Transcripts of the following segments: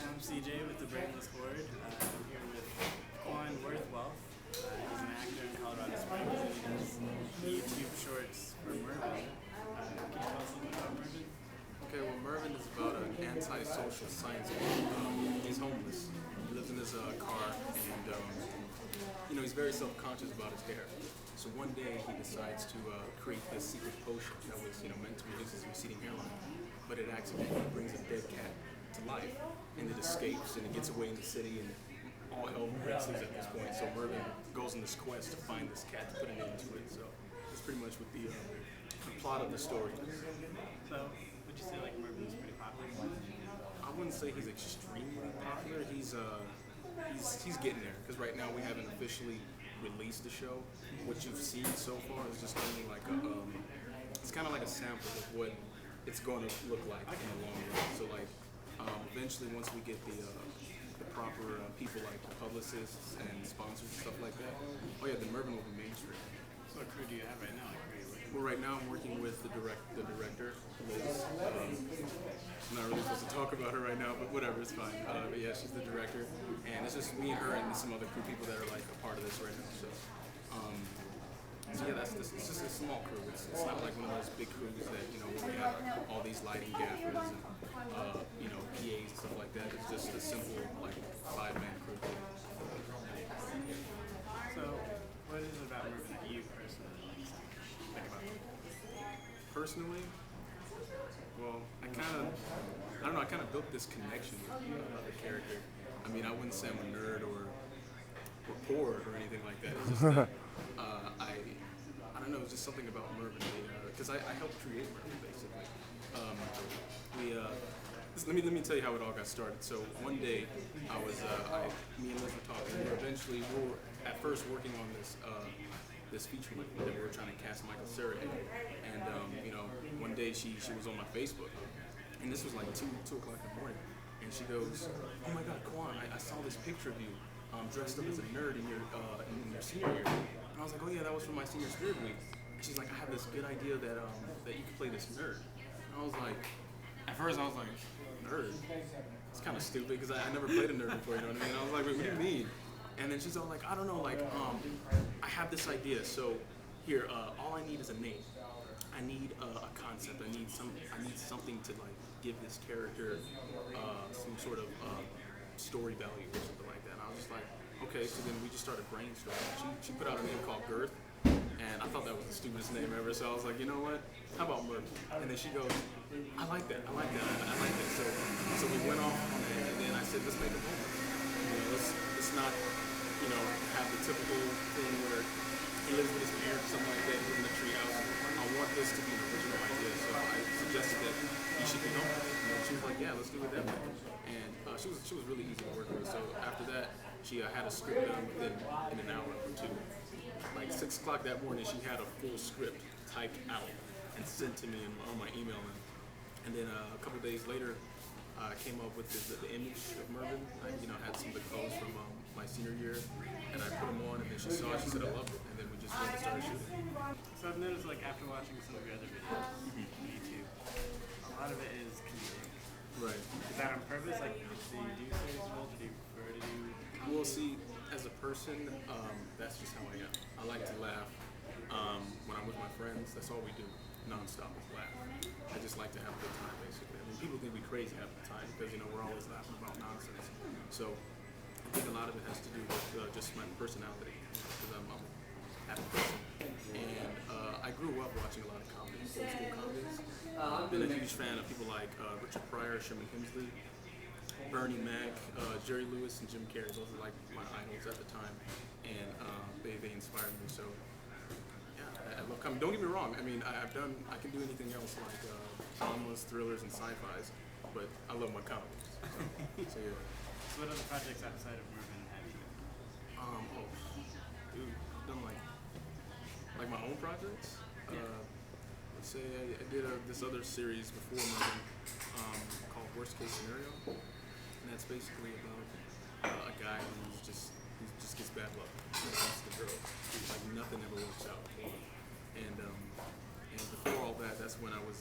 I'm CJ with the Brainless Horde. I'm here with Quan Worthwealth. He's an actor in Colorado Springs and he does YouTube shorts for Mervin. Can you tell us a little bit about Mervin? Okay, well, Mervin is about an anti-social science book. He's homeless. He lives in his car, and he's very self-conscious about his hair. So one day he decides to create this secret potion that was, meant to reduce his receding hairline, but it accidentally brings a dead cat to life, and it escapes and it gets away in the city, and all hell breaks loose at this point. So Mervin goes on this quest to find this cat to put an end to it. So it's pretty much what the plot of the story is. So, would you say like Mervin's pretty popular? I wouldn't say he's extremely popular. He's getting there, because right now we haven't officially released the show. What you've seen so far is just only like it's kind of like a sample of what it's going to look like in the long run. So like eventually, once we get the proper people like the publicists and sponsors and stuff like that, then Mervin will be mainstream. So what crew do you have right now? Well, right now I'm working with the director, Liz. I'm not really supposed to talk about her right now, but whatever, it's fine. But yeah, she's the director, and it's just me and her and some other crew people that are like a part of this right now. So yeah, it's just a small crew. It's not like one of those big crews that where we have all these lighting gaffers and PAs and stuff like that. It's just a simple like 5-man crew. So, what is it about Mervin that you personally like about him? Personally, well, I kind of built this connection with the character. I mean, I wouldn't say I'm a nerd or poor or anything like that. It's just that I don't know. It's just something about Mervin, because I helped create Mervin basically. Let me tell you how it all got started. So one day, me and Liz were talking. We were at first working on this feature length that we were trying to cast Michael Cera in, and one day she was on my Facebook, and this was like 2 o'clock in the morning, and she goes, "Oh my God, Quan, I saw this picture of you dressed up as a nerd in your senior year." And I was like, "Oh yeah, that was from my senior spirit week." And she's like, "I have this good idea that you could play this nerd." And I was like, at first I was like, "Nerd? It's kind of stupid, because I never played a nerd before, you know what I mean?" I was like, "Wait, what do you mean?" And then she's all like, "I don't know, like, I have this idea. So here, all I need is a name. I need a concept. I need something to like give this character some sort of story value or something like that." And I was just like, okay. So then we just started brainstorming. She put out a name called Girth, and I thought that was the stupidest name ever. So I was like, you know what? How about Mervin? And then she goes, I like that. So we went off on that, and then I said, let's make a moment. Let's not have the typical thing where he lives with his parents, something like that, lives in a tree house. I want this to be an original idea, so I suggested that he should be homeless. And she was like, yeah, let's do it that way. And she was really easy to work with. So after that, she had a script done in an hour or two. Like 6 o'clock that morning, she had a full script typed out and sent to me on my email. And then a couple days later, I came up with the image of Mervin. I had some of the clothes from my senior year, and I put them on, and then she saw it, she said I loved it, and then we just went and started shooting. So I've noticed, like, after watching some of your other videos on YouTube, a lot of it is comedic. Right. Is that on purpose? Like, do you do serious roles, or do you prefer to do comedy? Well, see, as a person, that's just how I am. I like to laugh. When I'm with my friends, that's all we do, nonstop, is laugh. I just like to have a good time, basically. I mean, people think we crazy half the time because we're always laughing about nonsense. So I think a lot of it has to do with just my personality, because I'm a happy person. And I grew up watching a lot of comedies, old school comedies. I've been a huge fan of people like Richard Pryor, Sherman Hemsley, Bernie Mac, Jerry Lewis, and Jim Carrey. Those are like my idols at the time, and they inspired me. So yeah, I love comedy. Don't get me wrong. I mean, I can do anything else like dramas, thrillers, and sci-fis, but I love my comedies. So yeah. So what other projects outside of Mervin have you done? I've done like my own projects. Let's say I did this other series before Mervin called Worst Case Scenario, and that's basically about a guy who just gets bad luck. He wants the girl. Like nothing ever works out for him. And before all that, that's when I was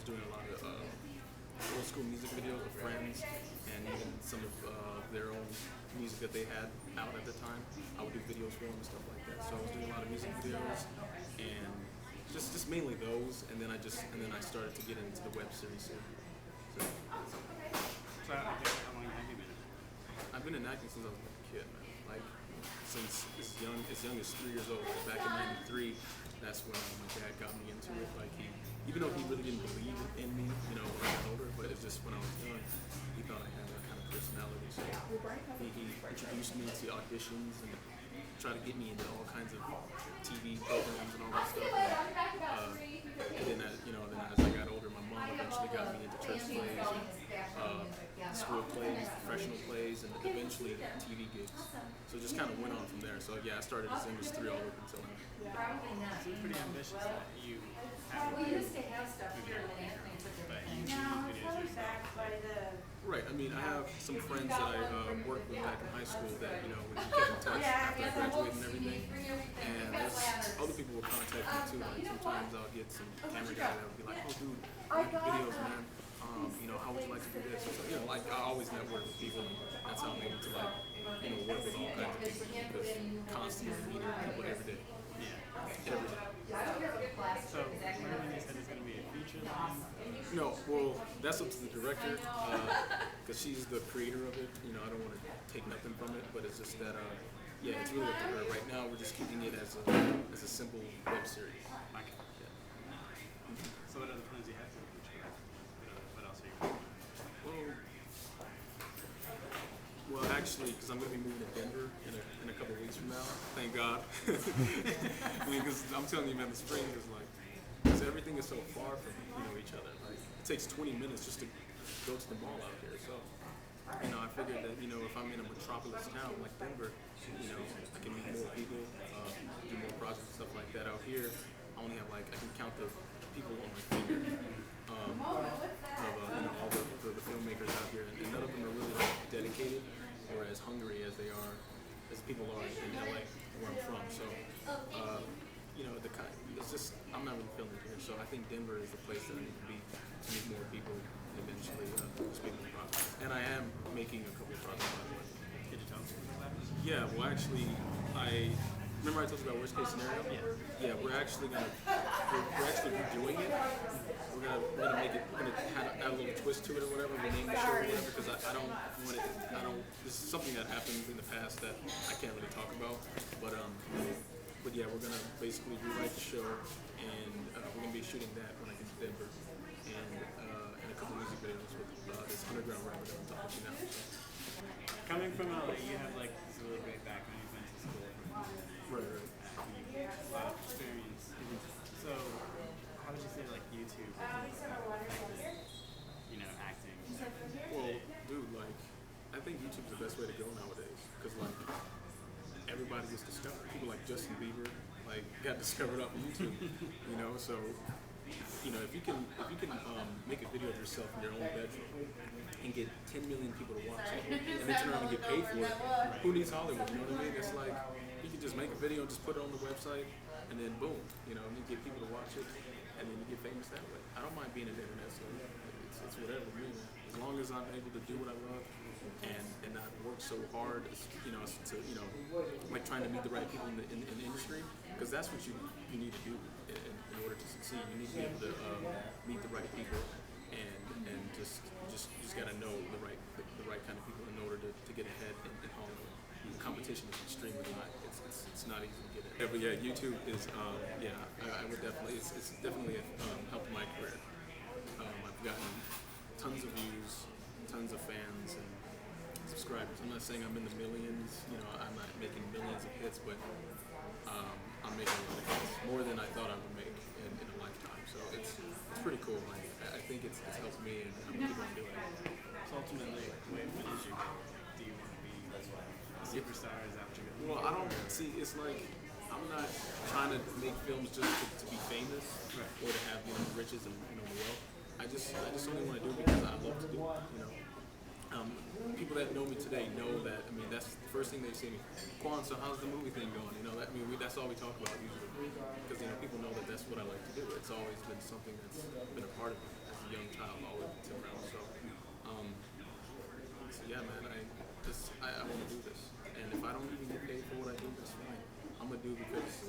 doing a lot of old school music videos with friends, and even some of their own music that they had out at the time. I would do videos for them and stuff like that. So I was doing a lot of music videos, and just mainly those. And then I started to get into the web series. So how long have you been in it? I've been in acting since I was a kid, man. Like since as young as 3 years old. Back in '93, that's when my dad got me into it. Like even though he really didn't believe in me, you know, when I got older, but it's just when I was young, he thought I had that kind of personality. So he introduced me to auditions and tried to get me into all kinds of TV programs and all that stuff. And then as I got older, my mom eventually got me into church plays, and, school plays, professional plays, and eventually TV gigs. So it just kind of went on from there. So yeah, I started as young as 3 all the way until now. So it's pretty ambitious that you have We used to have stuff here in Anthony, but you do videos yourself. Right. I mean, I have some friends that I worked with back in high school that, you know, we kept in touch after I graduated and everything. And there's other people will contact me too. Like sometimes I'll get some camera guy that will be like, oh, dude, I make videos, man. You know, how would you like to do this? So, you know, like I always network with people. And that's how I'm able to like, you know, work with all kinds of people because constantly meeting people every day. Yeah. Every day. So Mervin, you said it's going to be a feature length. No, well, that's up to the director because she's the creator of it. You know, I don't want to take nothing from it, but it's just that, yeah, it's really up to her. Right now, we're just keeping it as a simple web series. Okay. Yeah. So what other plans do you have for the future? What else are you doing? Well, actually, because I'm going to be moving to Denver in a couple of weeks from now. Thank God. I mean, because I'm telling you, man, the spring is like, because everything is so far from each other. Like, it takes 20 minutes just to go to the mall out here. So, you know, I figured that if I'm in a metropolis town like Denver, you know, I can meet more people, do more projects and stuff like that. Out here, I only have I can count the people on my finger. Of all the filmmakers out here, and none of them are really dedicated or as hungry as they are, as people are in LA, where I'm from. So, it's just I'm not really filming here. So I think Denver is the place that I need to be to meet more people and eventually speak more projects. And I am making a couple of projects, by the way. Could you tell us what that is? Yeah, well, actually, remember I told you about worst case scenario? Yeah, we're actually redoing it. We're gonna make it. We're gonna add a little twist to it or whatever. Rename the show or whatever because I don't want it. This is something that happened in the past that I can't really talk about. But yeah, we're gonna basically rewrite the show, and we're gonna be shooting that when I get to Denver, and a couple music videos with this underground rapper that I'm talking to now. So. Coming from LA, you have this really great background. You've been to school for Right. you have a lot of experience. So, how would you say YouTube, acting? Well, dude, I think YouTube's the best way to go nowadays because everybody gets discovered. People like Justin Bieber got discovered off of YouTube. So if you can make a video of yourself in your own bedroom and get 10 million people to watch it and then turn around and get paid for it, who needs Hollywood? You know what I mean? It's like you can just make a video and just put it on the website and then boom, and you get people to watch it and then you get famous that way. I don't mind being an internet star. It's whatever to me, man. As long as I'm able to do what I love and not work so hard, trying to meet the right people in the industry, because that's what you need to do in order to succeed. You need to be able to meet the right people and just gotta know the right kind of people in order to get ahead in Hollywood. The competition is extremely high. It's not easy to get in. Yeah, but yeah, YouTube is I would definitely it's definitely helped my career. I've gotten tons of views, tons of fans, and subscribers. I'm not saying I'm in the millions, I'm not making millions of hits, but I'm making a lot of hits, more than I thought I would make in a lifetime. So it's pretty cool. I think it's helped me, and I'm gonna keep on doing it. So ultimately, what is your goal? Do you want to be a superstar? Is that what you're going to Well, I don't see. It's I'm not trying to make films just to be famous or to have riches and the wealth. I just only want to do it because I love to do it. People that know me today know that. I mean, that's the first thing they say to me. Quan, so how's the movie thing going? That's all we talk about usually because people know that that's what I like to do. It's always been something that's been a part of me as a young child, always been around. So do because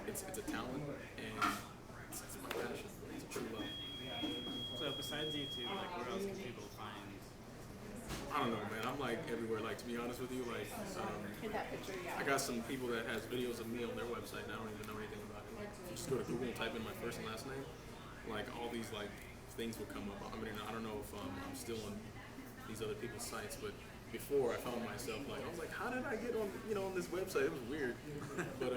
it's a talent and it's my passion. It's a true love. So besides YouTube, like where else can people find? I don't know, man. I'm like everywhere. Like to be honest with you, like I got some people that has videos of me on their website, and I don't even know anything about it. Like, just go to Google and type in my first and last name. Like all these like things will come up. I mean, I don't know if I'm still on these other people's sites, but before I found myself like I was like, how did I get on on this website? It was weird, but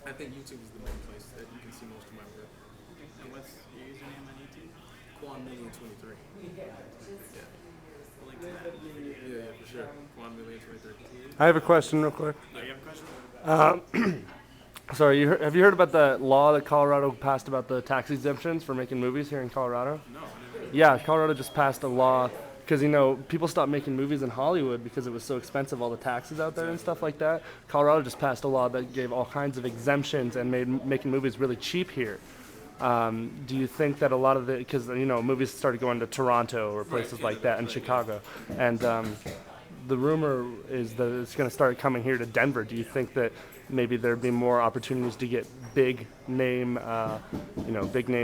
I think YouTube is the main place that you can see most of my work. And what's your username on YouTube? Quan23. Yeah. We'll link to that. Yeah, for sure. Quan23. I have a question real quick. Oh, you have a question? Sorry, have you heard about the law that Colorado passed about the tax exemptions for making movies here in Colorado? No, I didn't. Yeah, Colorado just passed a law because, people stopped making movies in Hollywood because it was so expensive, all the taxes out there and stuff like that. Colorado just passed a law that gave all kinds of exemptions and made making movies really cheap here. Do you think that a lot of because, movies started going to Toronto or places like that and Chicago, and the rumor is that it's going to start coming here to Denver. Do you think that maybe there'd be more opportunities to get big name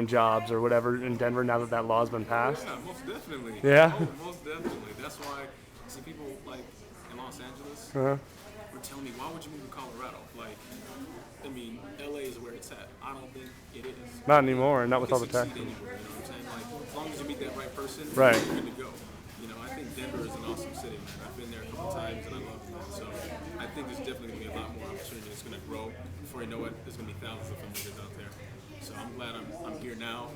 jobs or whatever in Denver now that that law's been passed? Yeah, most definitely. Yeah? Oh, most definitely. That's why see people like in Los Angeles Uh-huh. were telling me, why would you move to Colorado? Like, I mean, LA is where it's at. I don't think it is. Not anymore, not You with can all the succeed taxes. anywhere, you know what I'm saying? Like, as long as you meet that right person, Right. you're good to go. I think Denver is an awesome city, man. I've been there a couple times and I love it, man. So I think there's definitely going to be a lot more opportunity. It's going to grow. Before you know it, there's going to be thousands of filmmakers out there. So I'm glad I'm here now.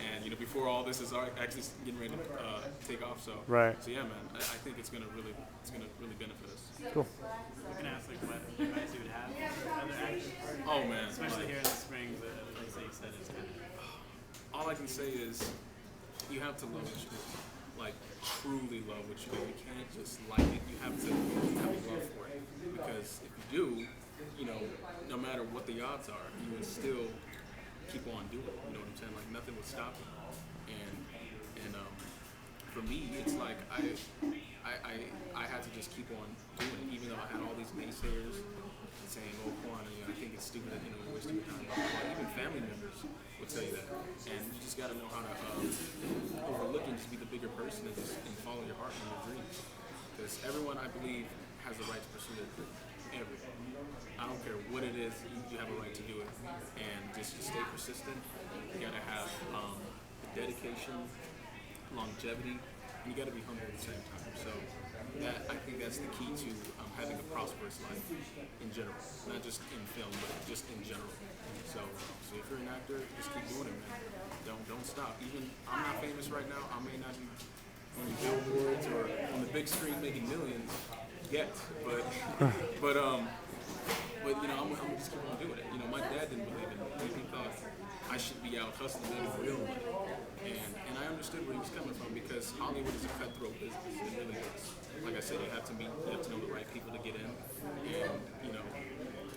And, before all this is actually getting ready to take off. So, Right. So yeah, man, I think it's going to really benefit us. Cool. You can ask like what advice you would have for other actors, Oh, man. especially like, here in the Springs. Like you said, it's kind of all I can say is you have to love what you do. Like, truly love what you do. You can't just like it. You have to have a love for it. Because if you do, no matter what the odds are, you would still keep on doing it. You know what I'm saying? Like, nothing would stop you. And for me, it's like I had to just keep on doing it, even though I had all these naysayers saying, "Oh, Quan, I think it's stupid that you're wasting your time." Even family members will tell you that, and you just got to know how to overlook and just be the bigger person and follow your heart and your dreams. Because everyone, I believe, has the right to pursue their dream. Everyone. I don't care what it is, you have a right to do it, and just stay persistent. You got to have dedication, longevity, and you got to be humble at the same time. So I think that's the key to having a prosperous life in general, not just in film, but just in general. So if you're an actor, just keep doing it, man. Don't stop. Even I'm not famous right now. I may not be on the billboards or on the big screen making millions yet, but I'm gonna just keep on doing it. My dad didn't believe in me. He thought I should be out hustling making real money. And I understood where he was coming from because Hollywood is a cutthroat business. It really is. Like I said, you have to know the right people to get in, and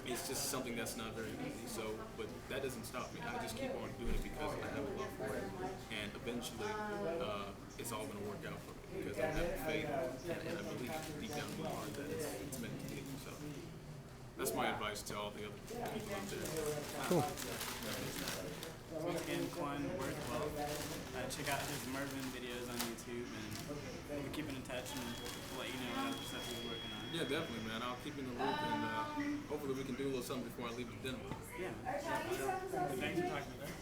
it's just something that's not very easy. So, but that doesn't stop me. I just keep on doing it because I have a love for it, and eventually, it's all going to work out for me because I have faith, and I believe deep down in my heart that it's meant to be. So, that's my advice to all the other people out there. Cool. once again, Quan Worthwealth. Check out his Mervin videos on YouTube, and we're keeping in touch, and we'll let you know what other stuff he's working on. Yeah, definitely, man. I'll keep you in the loop, and hopefully we can do a little something before I leave to Denver. Yeah. Thanks for talking to us.